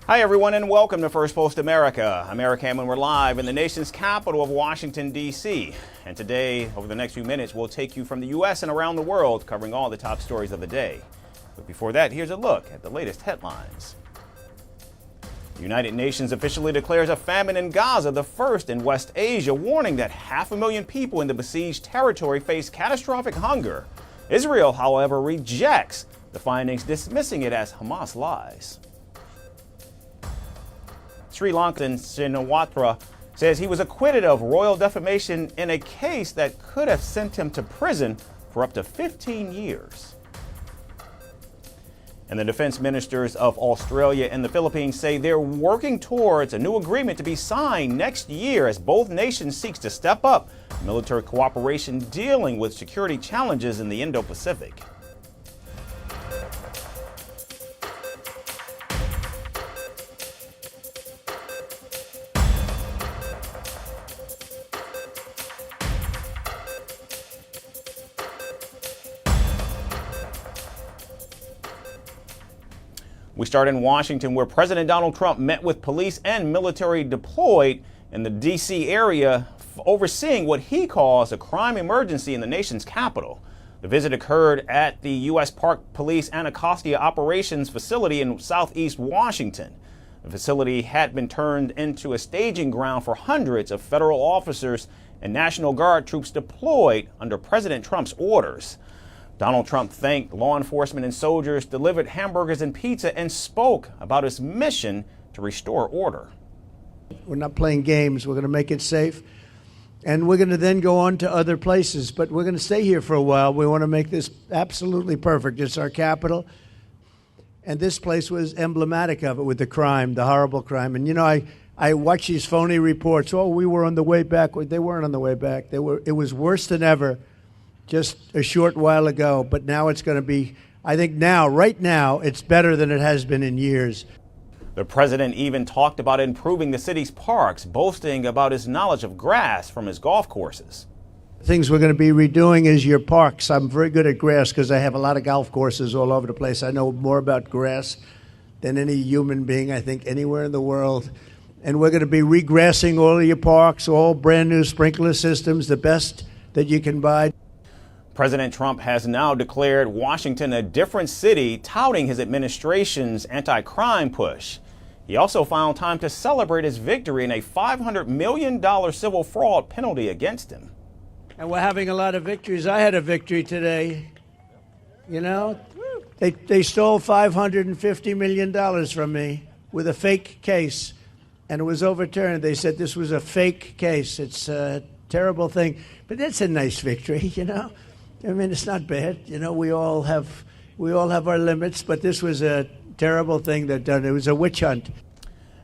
Hi everyone and welcome to First Post America. I'm Eric Hammond. We're live in the nation's capital of Washington, D.C. And today, over the next few minutes, we'll take you from the U.S. and around the world, covering all the top stories of the day. But before that, here's a look at the latest headlines. The United Nations officially declares a famine in Gaza, the first in West Asia, warning that 500,000 people in the besieged territory face catastrophic hunger. Israel, however, rejects the findings, dismissing it as Hamas lies. Sri Lankan Shinawatra says he was acquitted of royal defamation in a case that could have sent him to prison for up to 15 years. And the defense ministers of Australia and the Philippines say they're working towards a new agreement to be signed next year as both nations seek to step up military cooperation dealing with security challenges in the Indo-Pacific. We start in Washington, where President Donald Trump met with police and military deployed in the D.C. area, overseeing what he calls a crime emergency in the nation's capital. The visit occurred at the U.S. Park Police Anacostia operations facility in southeast Washington. The facility had been turned into a staging ground for hundreds of federal officers and National Guard troops deployed under President Trump's orders. Donald Trump thanked law enforcement and soldiers, delivered hamburgers and pizza, and spoke about his mission to restore order. We're not playing games. We're going to make it safe. And we're going to then go on to other places. But we're going to stay here for a while. We want to make this absolutely perfect. It's our capital. And this place was emblematic of it with the crime, the horrible crime. And, you know, I watch these phony reports. Oh, we were on the way back. They weren't on the way back. It was worse than ever just a short while ago, but now it's going to be, I think right now, it's better than it has been in years. The president even talked about improving the city's parks, boasting about his knowledge of grass from his golf courses. Things we're going to be redoing is your parks. I'm very good at grass because I have a lot of golf courses all over the place. I know more about grass than any human being, I think, anywhere in the world. And we're going to be regrassing all of your parks, all brand new sprinkler systems, the best that you can buy. President Trump has now declared Washington a different city, touting his administration's anti-crime push. He also found time to celebrate his victory in a $500 million civil fraud penalty against him. And we're having a lot of victories. I had a victory today. You know, they stole $550 million from me with a fake case, and it was overturned. They said this was a fake case. It's a terrible thing, but that's a nice victory, you know. I mean, it's not bad. You know, we all have our limits, but this was a terrible thing that done. It was a witch hunt.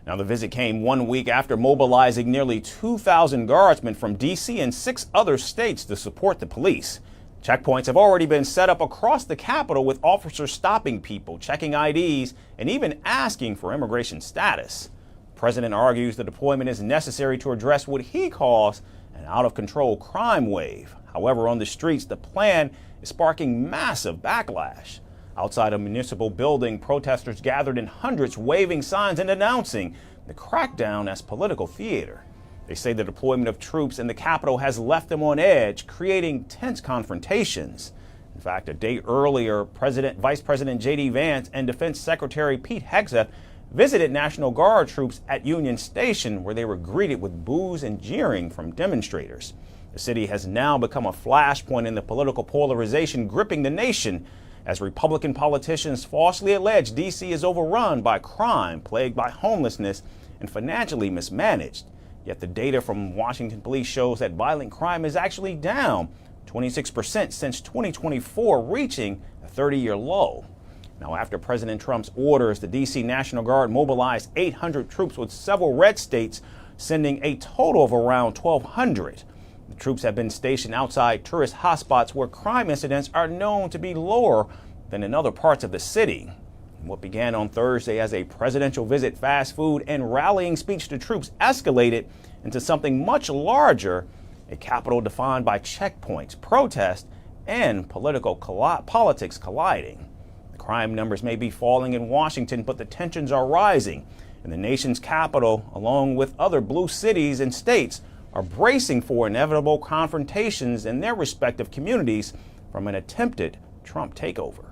Now, the visit came 1 week after mobilizing nearly 2,000 guardsmen from D.C. and 6 other states to support the police. Checkpoints have already been set up across the Capitol with officers stopping people, checking IDs, and even asking for immigration status. The president argues the deployment is necessary to address what he calls an out-of-control crime wave. However, on the streets, the plan is sparking massive backlash. Outside a municipal building, protesters gathered in hundreds, waving signs and denouncing the crackdown as political theater. They say the deployment of troops in the Capitol has left them on edge, creating tense confrontations. In fact, a day earlier, Vice President J.D. Vance and Defense Secretary Pete Hegseth visited National Guard troops at Union Station, where they were greeted with boos and jeering from demonstrators. The city has now become a flashpoint in the political polarization gripping the nation as Republican politicians falsely allege D.C. is overrun by crime, plagued by homelessness, and financially mismanaged. Yet the data from Washington police shows that violent crime is actually down 26% since 2024, reaching a 30-year low. Now, after President Trump's orders, the D.C. National Guard mobilized 800 troops with several red states, sending a total of around 1,200. The troops have been stationed outside tourist hotspots where crime incidents are known to be lower than in other parts of the city. What began on Thursday as a presidential visit, fast food, and rallying speech to troops escalated into something much larger, a capital defined by checkpoints, protests, and politics colliding. The crime numbers may be falling in Washington, but the tensions are rising. and the nation's capital, along with other blue cities and states, are bracing for inevitable confrontations in their respective communities from an attempted Trump takeover.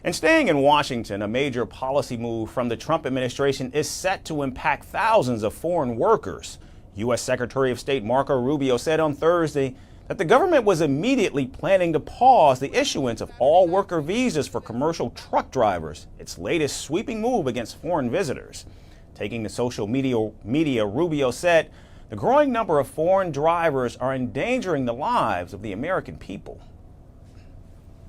And staying in Washington, a major policy move from the Trump administration is set to impact thousands of foreign workers. U.S. Secretary of State Marco Rubio said on Thursday that the government was immediately planning to pause the issuance of all worker visas for commercial truck drivers, its latest sweeping move against foreign visitors. Taking to social media, Rubio said the growing number of foreign drivers are endangering the lives of the American people.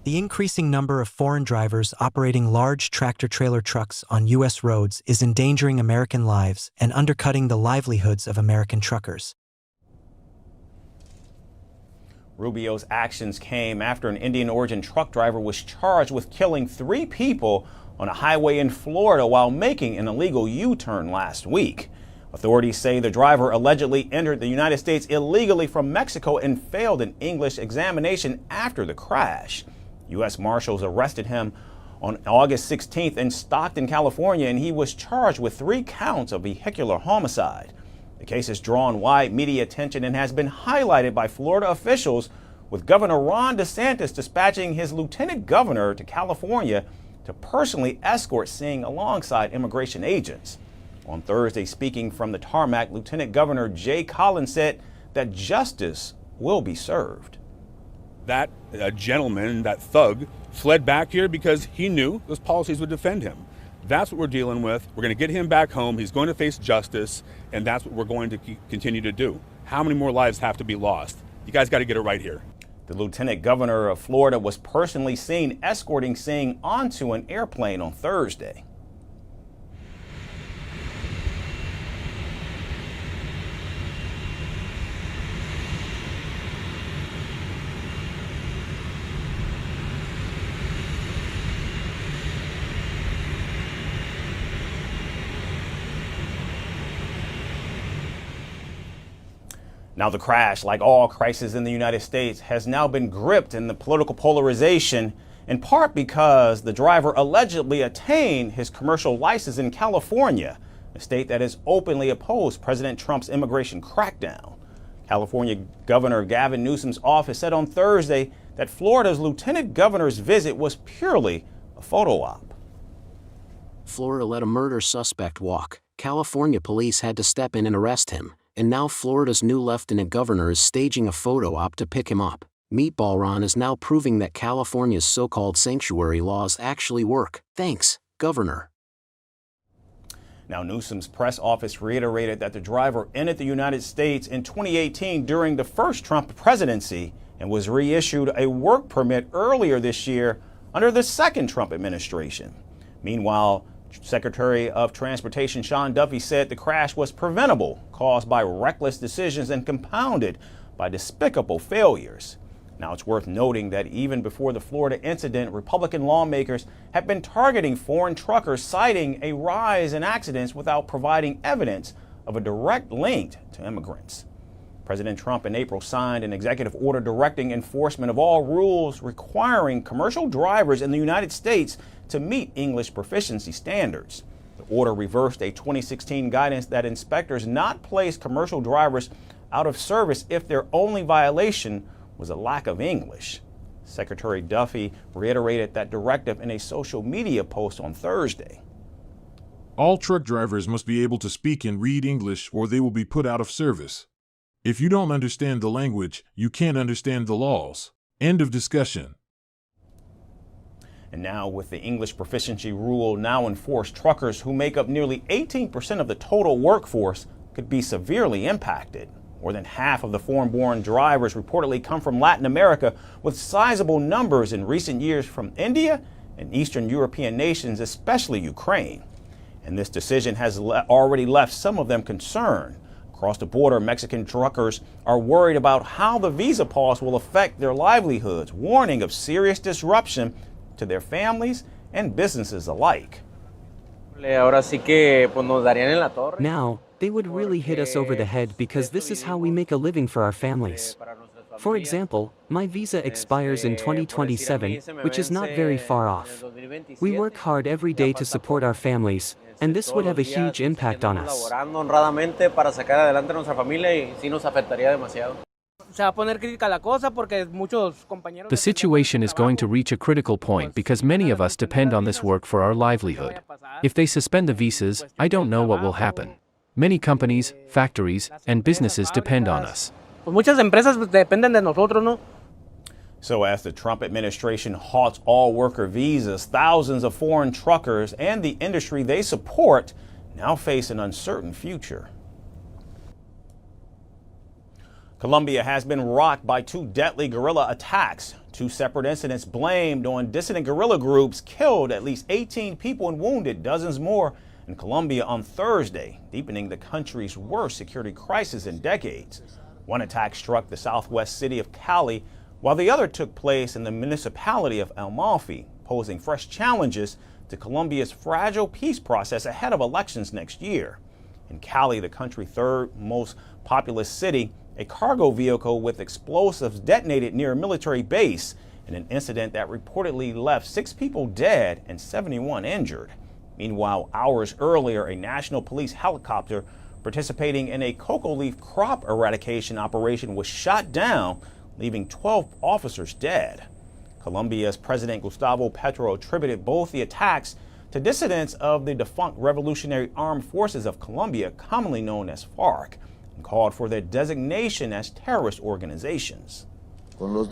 The increasing number of foreign drivers operating large tractor-trailer trucks on U.S. roads is endangering American lives and undercutting the livelihoods of American truckers. Rubio's actions came after an Indian-origin truck driver was charged with killing 3 people on a highway in Florida while making an illegal U-turn last week. Authorities say the driver allegedly entered the United States illegally from Mexico and failed an English examination after the crash. U.S. Marshals arrested him on August 16th in Stockton, California, and he was charged with 3 counts of vehicular homicide. The case has drawn wide media attention and has been highlighted by Florida officials, with Governor Ron DeSantis dispatching his lieutenant governor to California to personally escort Singh alongside immigration agents. On Thursday, speaking from the tarmac, Lieutenant Governor Jay Collins said that justice will be served. That gentleman, that thug, fled back here because he knew those policies would defend him. That's what we're dealing with. We're going to get him back home. He's going to face justice, and that's what we're going to continue to do. How many more lives have to be lost? You guys got to get it right here. The Lieutenant Governor of Florida was personally seen escorting Singh onto an airplane on Thursday. Now, the crash, like all crises in the United States, has now been gripped in the political polarization, in part because the driver allegedly attained his commercial license in California, a state that has openly opposed President Trump's immigration crackdown. California Governor Gavin Newsom's office said on Thursday that Florida's lieutenant governor's visit was purely a photo op. Florida let a murder suspect walk. California police had to step in and arrest him. And now Florida's new lieutenant governor is staging a photo op to pick him up. Meatball Ron is now proving that California's so-called sanctuary laws actually work. Thanks, Governor. Now, Newsom's press office reiterated that the driver entered the United States in 2018 during the first Trump presidency and was reissued a work permit earlier this year under the second Trump administration. Meanwhile, Secretary of Transportation Sean Duffy said the crash was preventable, caused by reckless decisions and compounded by despicable failures. Now, it's worth noting that even before the Florida incident, Republican lawmakers have been targeting foreign truckers, citing a rise in accidents without providing evidence of a direct link to immigrants. President Trump in April signed an executive order directing enforcement of all rules requiring commercial drivers in the United States to meet English proficiency standards. The order reversed a 2016 guidance that inspectors not place commercial drivers out of service if their only violation was a lack of English. Secretary Duffy reiterated that directive in a social media post on Thursday. All truck drivers must be able to speak and read English or they will be put out of service. If you don't understand the language, you can't understand the laws. End of discussion. And now, with the English proficiency rule now enforced, truckers who make up nearly 18% of the total workforce could be severely impacted. More than half of the foreign-born drivers reportedly come from Latin America, with sizable numbers in recent years from India and Eastern European nations, especially Ukraine. And this decision has already left some of them concerned. Across the border, Mexican truckers are worried about how the visa pause will affect their livelihoods, warning of serious disruption to their families and businesses alike. Now, They would really hit us over the head because this is how we make a living for our families. For example, my visa expires in 2027, which is not very far off. We work hard every day to support our families, and this would have a huge impact on us. The situation is going to reach a critical point because many of us depend on this work for our livelihood. If they suspend the visas, I don't know what will happen. Many companies, factories, and businesses depend on us. So as the Trump administration halts all worker visas, thousands of foreign truckers and the industry they support now face an uncertain future. Colombia has been rocked by two deadly guerrilla attacks. Two separate incidents blamed on dissident guerrilla groups killed at least 18 people and wounded dozens more in Colombia on Thursday, deepening the country's worst security crisis in decades. One attack struck the southwest city of Cali, while the other took place in the municipality of El Malfi, posing fresh challenges to Colombia's fragile peace process ahead of elections next year. In Cali, the country's third most populous city, a cargo vehicle with explosives detonated near a military base in an incident that reportedly left 6 people dead and 71 injured. Meanwhile, hours earlier, a national police helicopter participating in a cocoa leaf crop eradication operation was shot down, leaving 12 officers dead. Colombia's President Gustavo Petro attributed both the attacks to dissidents of the defunct Revolutionary Armed Forces of Colombia, commonly known as FARC, and called for their designation as terrorist organizations. The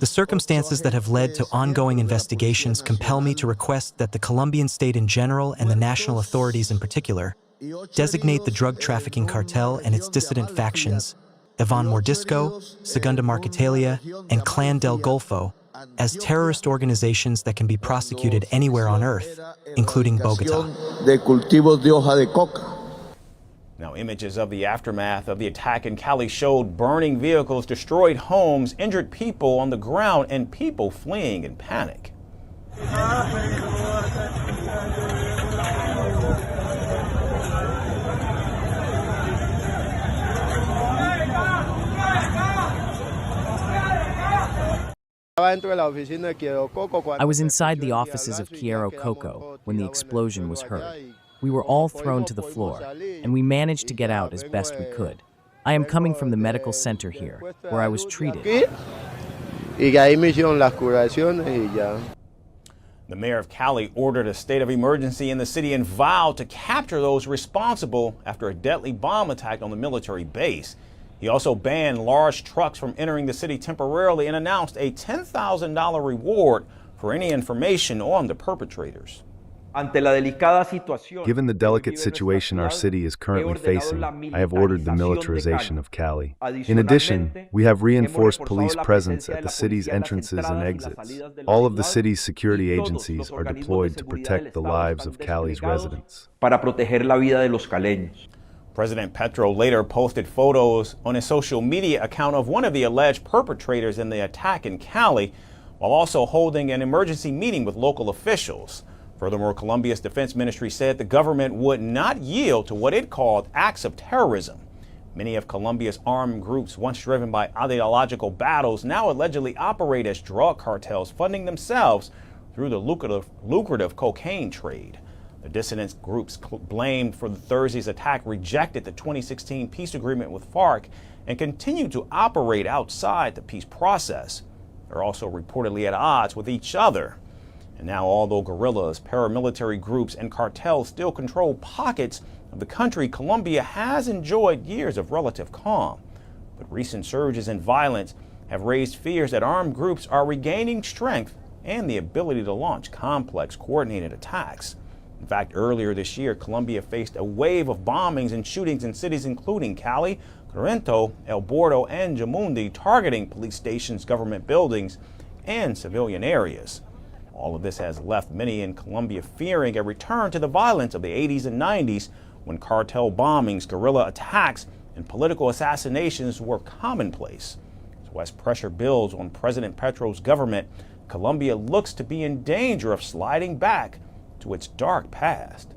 circumstances that have led to ongoing investigations compel me to request that the Colombian state in general and the national authorities in particular designate the drug trafficking cartel and its dissident factions, Iván Mordisco, Segunda Marquetalia, and Clan del Golfo, as terrorist organizations that can be prosecuted anywhere on earth, including Bogotá. Now, images of the aftermath of the attack in Cali showed burning vehicles, destroyed homes, injured people on the ground, and people fleeing in panic. I was inside the offices of Quiero Coco when the explosion was heard. We were all thrown to the floor, and we managed to get out as best we could. I am coming from the medical center here, where I was treated. The mayor of Cali ordered a state of emergency in the city and vowed to capture those responsible after a deadly bomb attack on the military base. He also banned large trucks from entering the city temporarily and announced a $10,000 reward for any information on the perpetrators. Given the delicate situation our city is currently facing, I have ordered the militarization of Cali. In addition, we have reinforced police presence at the city's entrances and exits. All of the city's security agencies are deployed to protect the lives of Cali's residents. President Petro later posted photos on his social media account of one of the alleged perpetrators in the attack in Cali, while also holding an emergency meeting with local officials. Furthermore, Colombia's defense ministry said the government would not yield to what it called acts of terrorism. Many of Colombia's armed groups, once driven by ideological battles, now allegedly operate as drug cartels, funding themselves through the lucrative cocaine trade. The dissident groups blamed for Thursday's attack rejected the 2016 peace agreement with FARC and continue to operate outside the peace process. They're also reportedly at odds with each other. And now, although guerrillas, paramilitary groups, and cartels still control pockets of the country, Colombia has enjoyed years of relative calm. But recent surges in violence have raised fears that armed groups are regaining strength and the ability to launch complex, coordinated attacks. In fact, earlier this year, Colombia faced a wave of bombings and shootings in cities including Cali, Corinto, El Bordo, and Yamundi, targeting police stations, government buildings, and civilian areas. All of this has left many in Colombia fearing a return to the violence of the 80s and 90s, when cartel bombings, guerrilla attacks, and political assassinations were commonplace. So as pressure builds on President Petro's government, Colombia looks to be in danger of sliding back to its dark past.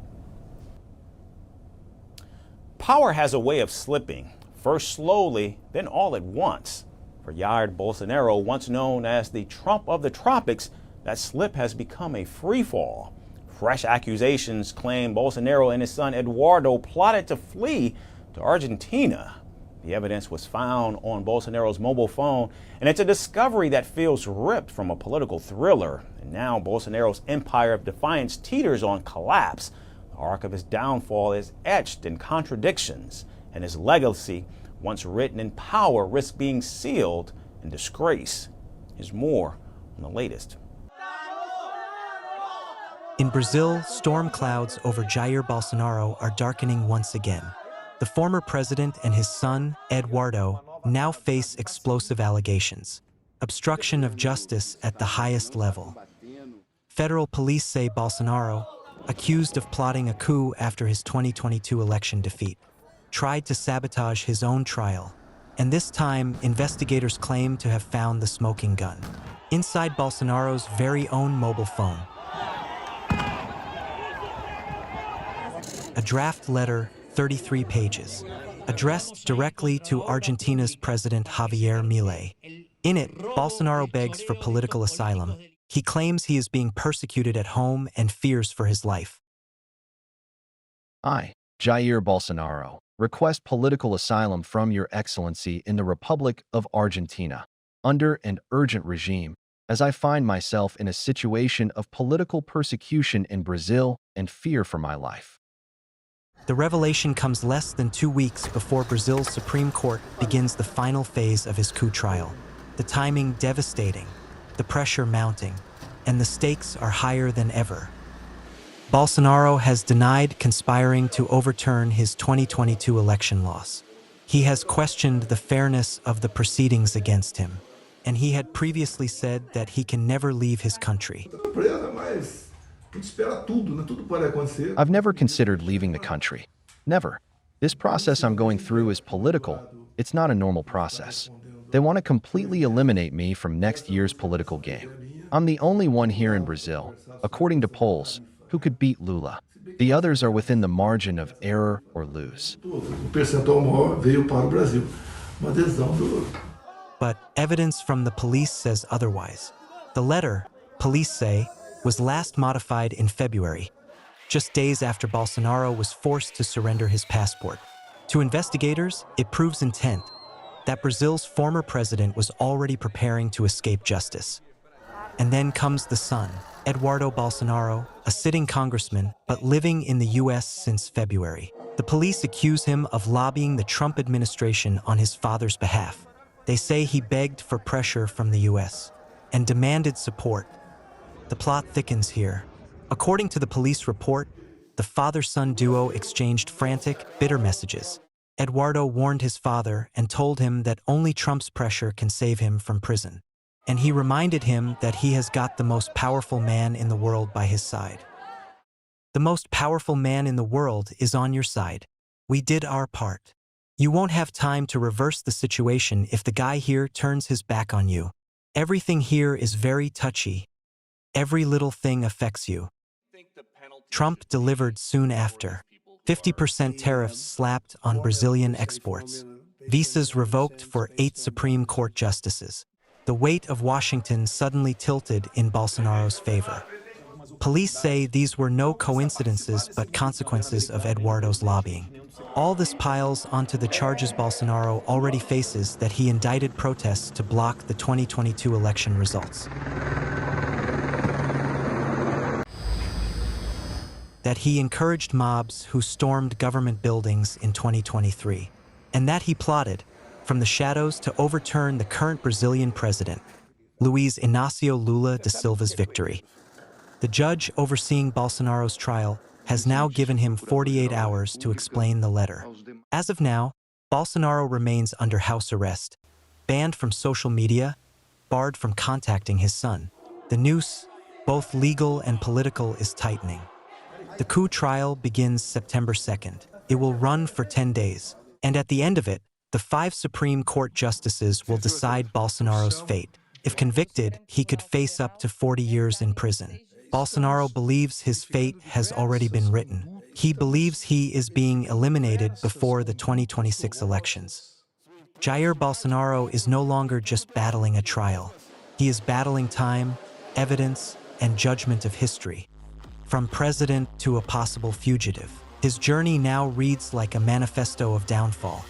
Power has a way of slipping. first slowly, then all at once. For Jair Bolsonaro, once known as the Trump of the tropics, that slip has become a freefall. Fresh accusations claim Bolsonaro and his son Eduardo plotted to flee to Argentina. The evidence was found on Bolsonaro's mobile phone, and it's a discovery that feels ripped from a political thriller. And now Bolsonaro's empire of defiance teeters on collapse. The arc of his downfall is etched in contradictions, and his legacy, once written in power, risks being sealed in disgrace. Here's more on the latest. In Brazil, storm clouds over Jair Bolsonaro are darkening once again. The former president and his son, Eduardo, now face explosive allegations. Obstruction of justice at the highest level. Federal police say Bolsonaro, accused of plotting a coup after his 2022 election defeat, tried to sabotage his own trial. And this time, investigators claim to have found the smoking gun inside Bolsonaro's very own mobile phone. A draft letter, 33 pages, addressed directly to Argentina's President Javier Milei. In it, Bolsonaro begs for political asylum. He claims he is being persecuted at home and fears for his life. I, Jair Bolsonaro, request political asylum from Your Excellency in the Republic of Argentina, under an urgent regime, as I find myself in a situation of political persecution in Brazil and fear for my life. The revelation comes less than 2 weeks before Brazil's Supreme Court begins the final phase of his coup trial. The timing devastating, the pressure mounting, and the stakes are higher than ever. Bolsonaro has denied conspiring to overturn his 2022 election loss. He has questioned the fairness of the proceedings against him, and he had previously said that he can never leave his country. I've never considered leaving the country. Never. This process I'm going through is political. It's not a normal process. They want to completely eliminate me from next year's political game. I'm the only one here in Brazil, according to polls, who could beat Lula. The others are within the margin of error or lose. But evidence from the police says otherwise. The letter, police say, was last modified in February, just days after Bolsonaro was forced to surrender his passport. To investigators, it proves intent, that Brazil's former president was already preparing to escape justice. And then comes the son, Eduardo Bolsonaro, a sitting congressman, but living in the US since February. The police accuse him of lobbying the Trump administration on his father's behalf. They say he begged for pressure from the US and demanded support. The plot thickens here. According to the police report, the father-son duo exchanged frantic, bitter messages. Eduardo warned his father and told him that only Trump's pressure can save him from prison. And he reminded him that he has got the most powerful man in the world by his side. The most powerful man in the world is on your side. We did our part. You won't have time to reverse the situation if the guy here turns his back on you. Everything here is very touchy. Every little thing affects you. Trump delivered soon after. 50% tariffs slapped on Brazilian exports. Visas revoked for 8 Supreme Court justices. The weight of Washington suddenly tilted in Bolsonaro's favor. Police say these were no coincidences but consequences of Eduardo's lobbying. All this piles onto the charges Bolsonaro already faces that he indicted protests to block the 2022 election results. That he encouraged mobs who stormed government buildings in 2023, and that he plotted, from the shadows, to overturn the current Brazilian president, Luiz Inácio Lula da Silva's victory. The judge overseeing Bolsonaro's trial has now given him 48 hours to explain the letter. As of now, Bolsonaro remains under house arrest, banned from social media, barred from contacting his son. The noose, both legal and political, is tightening. The coup trial begins September 2nd. It will run for 10 days, and at the end of it, the 5 Supreme Court justices will decide Bolsonaro's fate. If convicted, he could face up to 40 years in prison. Bolsonaro believes his fate has already been written. He believes he is being eliminated before the 2026 elections. Jair Bolsonaro is no longer just battling a trial. He is battling time, evidence, and judgment of history. From president to a possible fugitive, his journey now reads like a manifesto of downfall.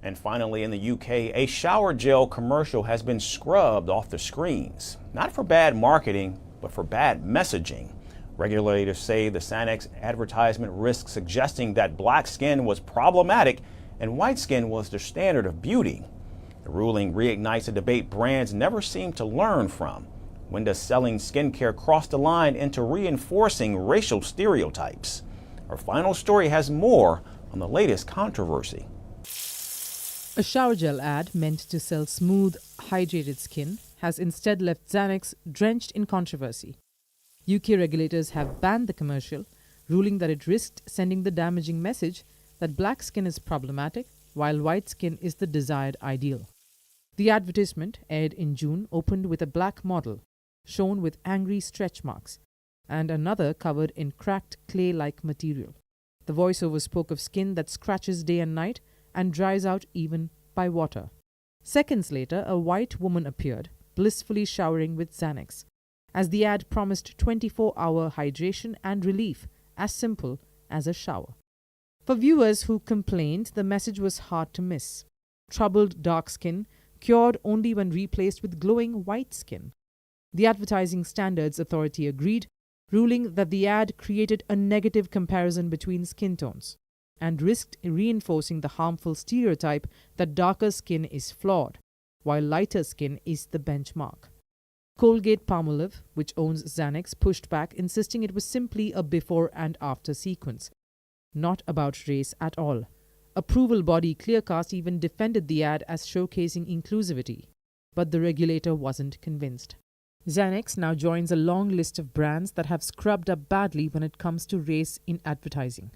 And finally, in the UK, a shower gel commercial has been scrubbed off the screens. Not for bad marketing, but for bad messaging. Regulators say the Sanex advertisement risks suggesting that black skin was problematic and white skin was the standard of beauty. The ruling reignites a debate brands never seem to learn from. When does selling skincare cross the line into reinforcing racial stereotypes? Our final story has more on the latest controversy. A shower gel ad meant to sell smooth, hydrated skin has instead left Xanax drenched in controversy. UK regulators have banned the commercial, ruling that it risked sending the damaging message that black skin is problematic while white skin is the desired ideal. The advertisement, aired in June, opened with a black model, shown with angry stretch marks, and another covered in cracked clay-like material. The voiceover spoke of skin that scratches day and night and dries out even by water. Seconds later, a white woman appeared, blissfully showering with Xanax, as the ad promised 24-hour hydration and relief, as simple as a shower. For viewers who complained, the message was hard to miss. Troubled dark skin, cured only when replaced with glowing white skin. The Advertising Standards Authority agreed, ruling that the ad created a negative comparison between skin tones and risked reinforcing the harmful stereotype that darker skin is flawed, while lighter skin is the benchmark. Colgate-Palmolive, which owns Xanax, pushed back, insisting it was simply a before and after sequence, not about race at all. Approval body Clearcast even defended the ad as showcasing inclusivity, but the regulator wasn't convinced. Xanax now joins a long list of brands that have scrubbed up badly when it comes to race in advertising.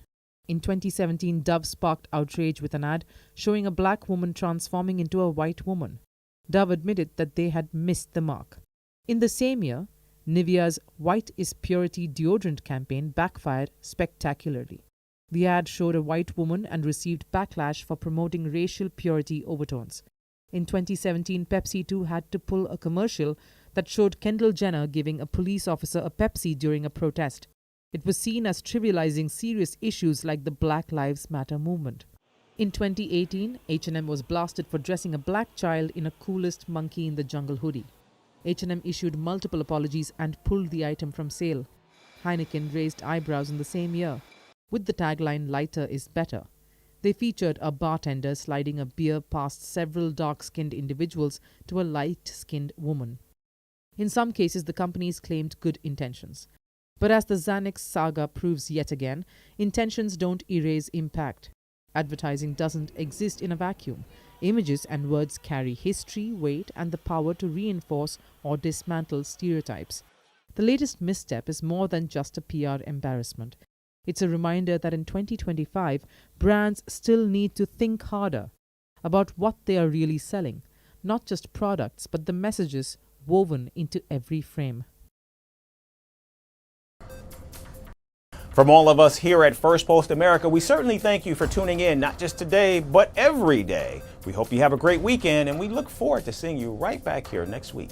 In 2017, Dove sparked outrage with an ad showing a black woman transforming into a white woman. Dove admitted that they had missed the mark. In the same year, Nivea's White is Purity deodorant campaign backfired spectacularly. The ad showed a white woman and received backlash for promoting racial purity overtones. In 2017, Pepsi too had to pull a commercial that showed Kendall Jenner giving a police officer a Pepsi during a protest. It was seen as trivializing serious issues like the Black Lives Matter movement. In 2018, H&M was blasted for dressing a black child in a coolest monkey in the jungle hoodie. H&M issued multiple apologies and pulled the item from sale. Heineken raised eyebrows in the same year, with the tagline "Lighter is better." They featured a bartender sliding a beer past several dark-skinned individuals to a light-skinned woman. In some cases, the companies claimed good intentions. But as the Xanax saga proves yet again, intentions don't erase impact. Advertising doesn't exist in a vacuum. Images and words carry history, weight, and the power to reinforce or dismantle stereotypes. The latest misstep is more than just a PR embarrassment. It's a reminder that in 2025, brands still need to think harder about what they are really selling, not just products, but the messages woven into every frame. From all of us here at Firstpost America, we certainly thank you for tuning in, not just today, but every day. We hope you have a great weekend, and we look forward to seeing you right back here next week.